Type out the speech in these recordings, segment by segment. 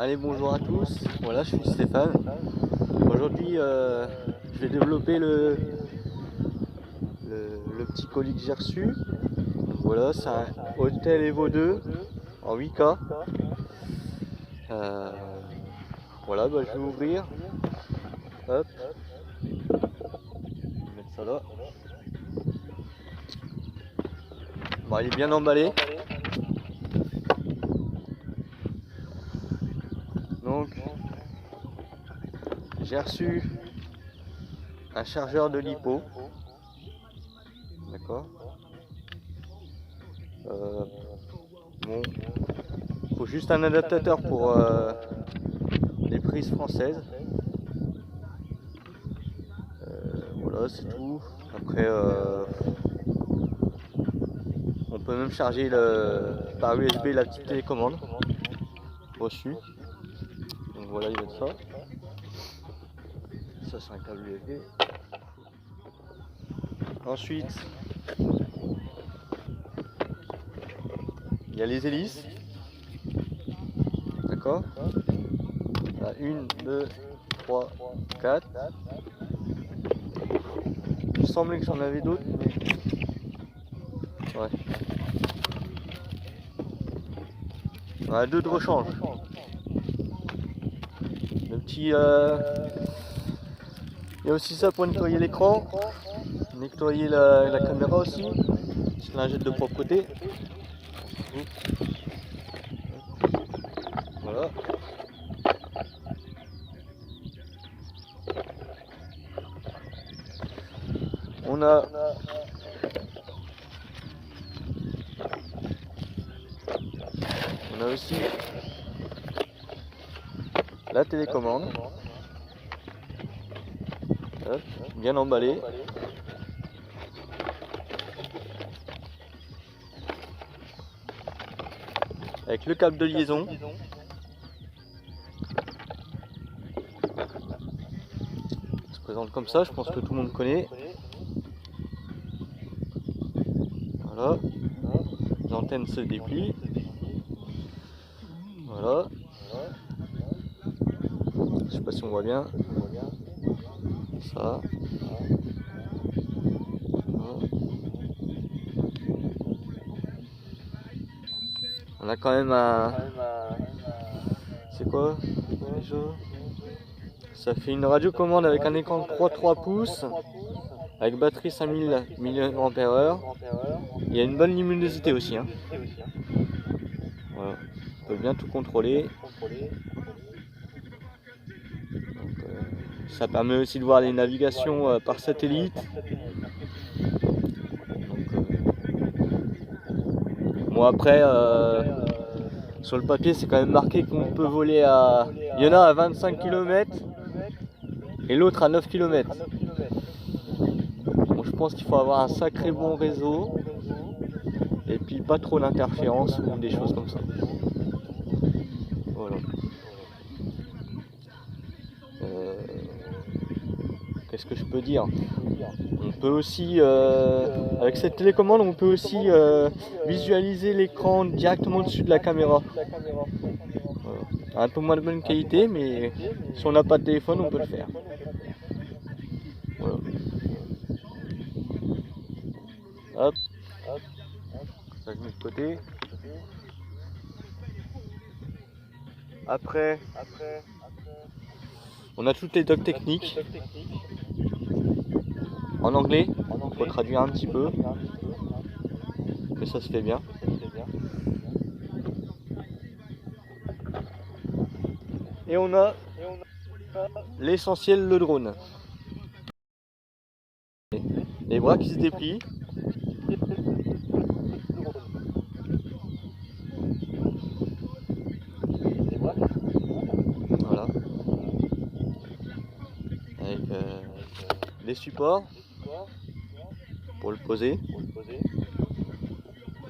Allez, bonjour à tous, voilà, je suis Stéphane. Aujourd'hui, je vais développer le petit colis que j'ai reçu. Donc voilà, c'est un Autel Evo 2 en 8K. Voilà, bah, je vais ouvrir. Hop. Je vais mettre ça là. Bon, il est bien emballé. Donc, j'ai reçu un chargeur de LiPo. D'accord. Bon, faut juste un adaptateur pour les prises françaises. Voilà, c'est tout. Après, on peut même charger par USB la petite télécommande reçue. Donc voilà, il y a de ça. Ça, c'est un câble USB. Ensuite, il y a les hélices. D'accord. 1, 2, 3, 4. Il me semblait que j'en avais d'autres, mais... ouais. On a deux de rechange. Le petit... Il y a aussi ça pour nettoyer l'écran, nettoyer la caméra aussi. Petite lingette de propreté. Voilà. On a aussi la télécommande. Hop, bien emballée. Avec le câble de liaison. Ça se présente comme ça, je pense que tout le monde connaît. Voilà. L'antenne se déplie. Voilà. Je sais pas si on voit bien. Ça. On a quand même un... C'est quoi déjà? Ça fait une radiocommande avec un écran de 3 pouces, avec batterie 5000 mAh. Il y a une bonne luminosité aussi. Hein. Voilà. On peut bien tout contrôler. Donc, ça permet aussi de voir les navigations par satellite. Bon après, sur le papier c'est quand même marqué qu'on peut voler à... Il y en a à 25 km et l'autre à 9 km. Bon, je pense qu'il faut avoir un sacré bon réseau et puis pas trop d'interférences ou des choses comme ça. Voilà. Qu'est-ce que je peux dire? On peut aussi, avec cette télécommande, on peut aussi visualiser l'écran directement au-dessus de la caméra. Voilà. Un peu moins de bonne qualité, mais si on n'a pas de téléphone, on peut le faire. Voilà. Hop. Ça, je mets de côté. Après, on a toutes les docs techniques. En anglais, il faut traduire un petit peu, mais ça se fait bien. Et on a l'essentiel, le drone. Les bras qui se déplient. Voilà. Avec les supports pour le poser.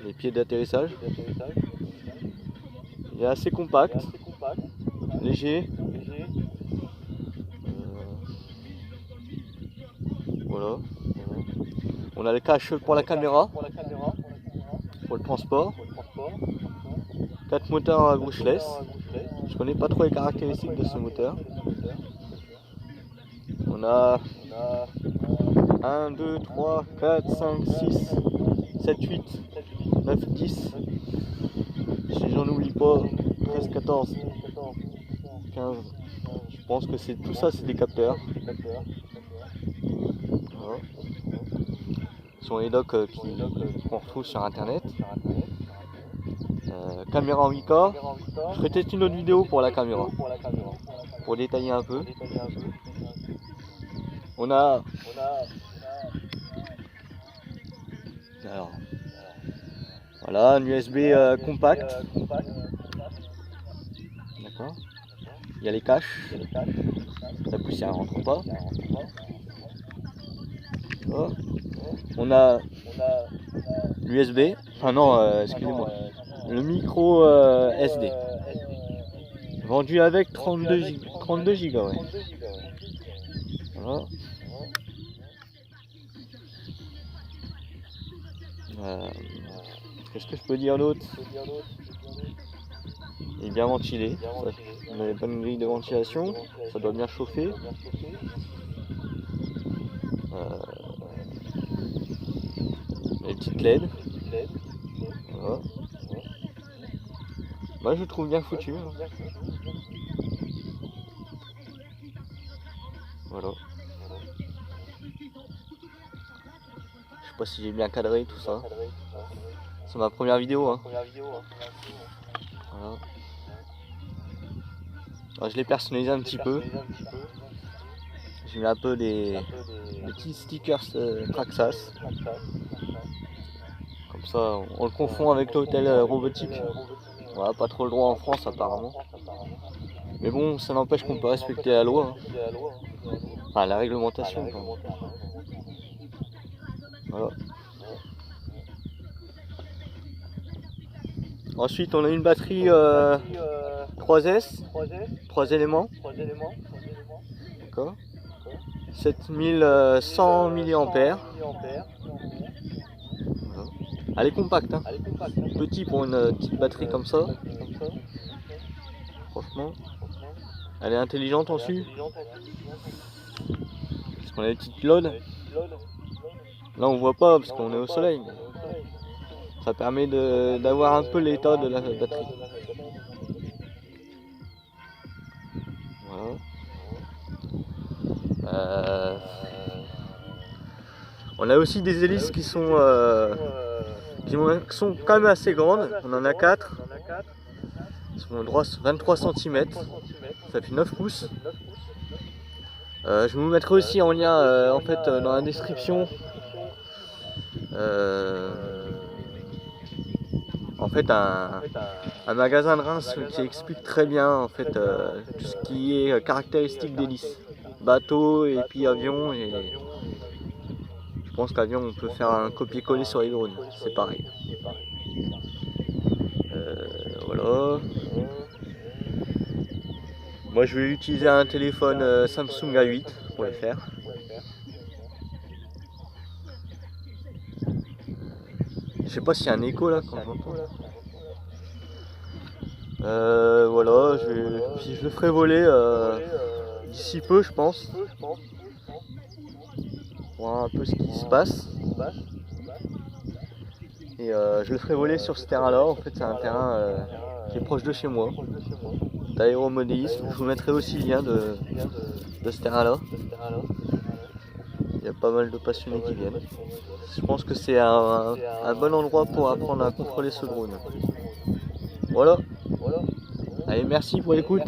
Les pieds d'atterrissage. Il est assez compact, léger. Voilà. On a le cache pour la caméra, pour le transport. 4 moteurs à brushless. Je connais pas trop les caractéristiques de ce moteur. On a 1, 2, 3, 4, 5, 6, 7, 8, 9, 10. Si j'en oublie pas, 13, 14, 15. Je pense que c'est tout ça, c'est des capteurs. Voilà. Ce sont les docks qu'on retrouve sur internet. Caméra en 8K. Je ferai peut-être une autre vidéo pour la caméra, pour détailler un peu. On a alors, voilà, un USB compact. D'accord. Il y a les caches. La poussière ne rentre pas. Oh. On a l'USB. Enfin non, excusez-moi. Le micro SD. Vendu avec 32 Go. Ouais. Voilà. Qu'est-ce que je peux dire d'autre? Il est bien ventilé. On a une bonne grille de ventilation. Ça doit bien chauffer. Les petites LED. Voilà. Moi je le trouve bien foutu. Voilà. Je sais pas si j'ai bien cadré tout ça. C'est ma première vidéo. Hein. Voilà. Alors, je l'ai personnalisé un petit peu. J'ai mis un peu des petits stickers Traxxas. Comme ça, on le confond avec l'hôtel robotique. Voilà, pas trop le droit en France apparemment. Mais bon, ça n'empêche qu'on peut respecter la loi. Hein. Enfin, la réglementation. Voilà. Ensuite, on a une batterie 3S, 3 éléments. D'accord. 7100 mAh. Voilà. Elle est compacte, hein. Petit pour une petite batterie comme ça. Franchement, elle est intelligente ensuite. Parce qu'on a des petites loads. Là on voit pas parce qu'on est au soleil. Ça permet d'avoir un peu l'état de la batterie. Voilà. On a aussi des hélices qui sont quand même assez grandes. On en a 4. Ils sont 23 cm. Ça fait 9 pouces. Je vous mettrai aussi en lien en fait, dans la description. En fait un magasin de Reims qui explique très bien en fait tout ce qui est caractéristique d'hélice, bateau et puis avion, et je pense qu'avion on peut faire un copier-coller sur les drones, c'est pareil. Voilà. Moi je vais utiliser un téléphone Samsung A8 pour le faire. Je sais pas s'il y a un écho là quand j'entends. Voilà, je le ferai voler d'ici peu, je pense. Pour voir un peu ce qui se passe. Et je le ferai voler sur ce terrain là. En fait, c'est un terrain qui est proche de chez moi, d'aéromodélisme. Je vous mettrai aussi le lien de ce terrain là. Il y a pas mal de passionnés qui viennent. Je pense que c'est un bon endroit pour apprendre à contrôler ce drone. Voilà. Allez, merci pour l'écoute.